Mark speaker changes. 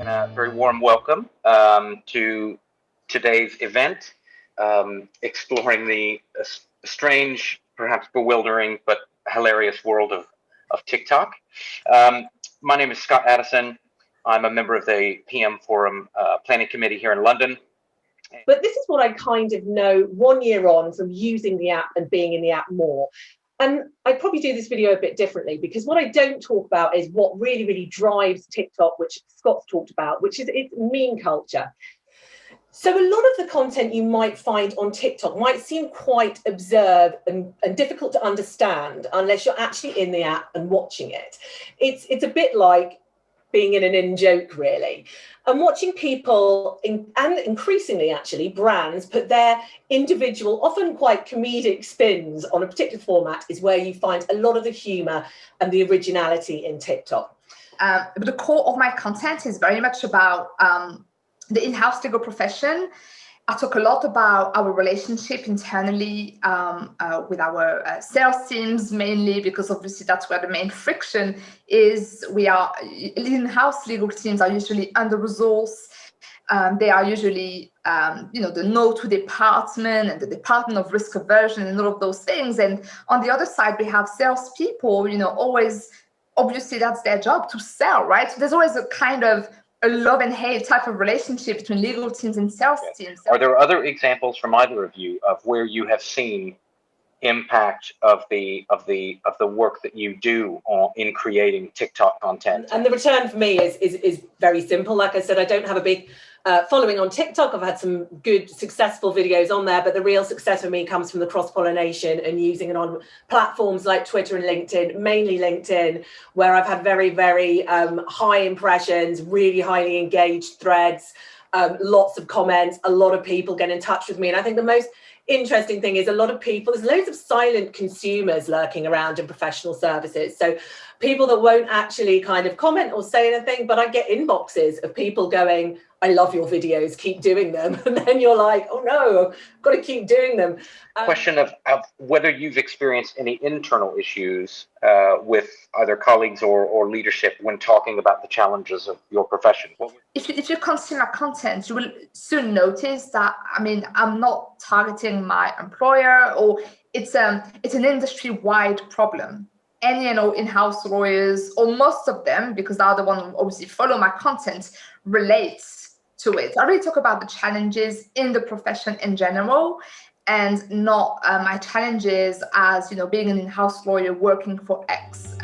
Speaker 1: And a very warm welcome to today's event, exploring the strange, perhaps bewildering, but hilarious world of TikTok. My name is Scott Addison. I'm a member of the PM Forum Planning Committee here in London.
Speaker 2: But this is what I kind of know 1 year on from using the app and being in the app more. And I probably do this video a bit differently, because what I don't talk about is what really, really drives TikTok, which Scott's talked about, which is its meme culture. So a lot of the content you might find on TikTok might seem quite absurd and difficult to understand unless you're actually in the app and watching it. It's a bit like being in an in-joke, really. And watching people, and increasingly actually brands, put their individual, often quite comedic spins on a particular format is where you find a lot of the humor and the originality in TikTok.
Speaker 3: But the core of my content is very much about the in-house legal profession. I talk a lot about our relationship internally with our sales teams, mainly because obviously that's where the main friction is. In-house legal teams are usually under-resourced. They are usually, the no-to department and the department of risk aversion and all of those things. And on the other side, we have salespeople, always, obviously that's their job to sell, right? So there's always a kind of a love and hate type of relationship between legal teams and sales teams.
Speaker 1: Are there other examples from either of you of where you have seen impact of the work that you do in creating TikTok content?
Speaker 2: And the return for me is very simple. Like I said, I don't have a big following on TikTok. I've had some good, successful videos on there, but the real success for me comes from the cross-pollination and using it on platforms like Twitter and LinkedIn, mainly LinkedIn, where I've had very, very high impressions, really highly engaged threads, lots of comments, a lot of people get in touch with me. And I think the most interesting thing is there's loads of silent consumers lurking around in professional services. So people that won't actually kind of comment or say anything, but I get inboxes of people going, I love your videos, keep doing them. And then you're like, oh no, I've got to keep doing them.
Speaker 1: Question of whether you've experienced any internal issues with either colleagues or leadership when talking about the challenges of your profession.
Speaker 3: If you consume my content, you will soon notice that, I'm not targeting my employer, or it's an industry-wide problem. Any in-house lawyers, or most of them, because they're the one who obviously follow my content, relates to it. I really talk about the challenges in the profession in general, and not my challenges as being an in-house lawyer working for X.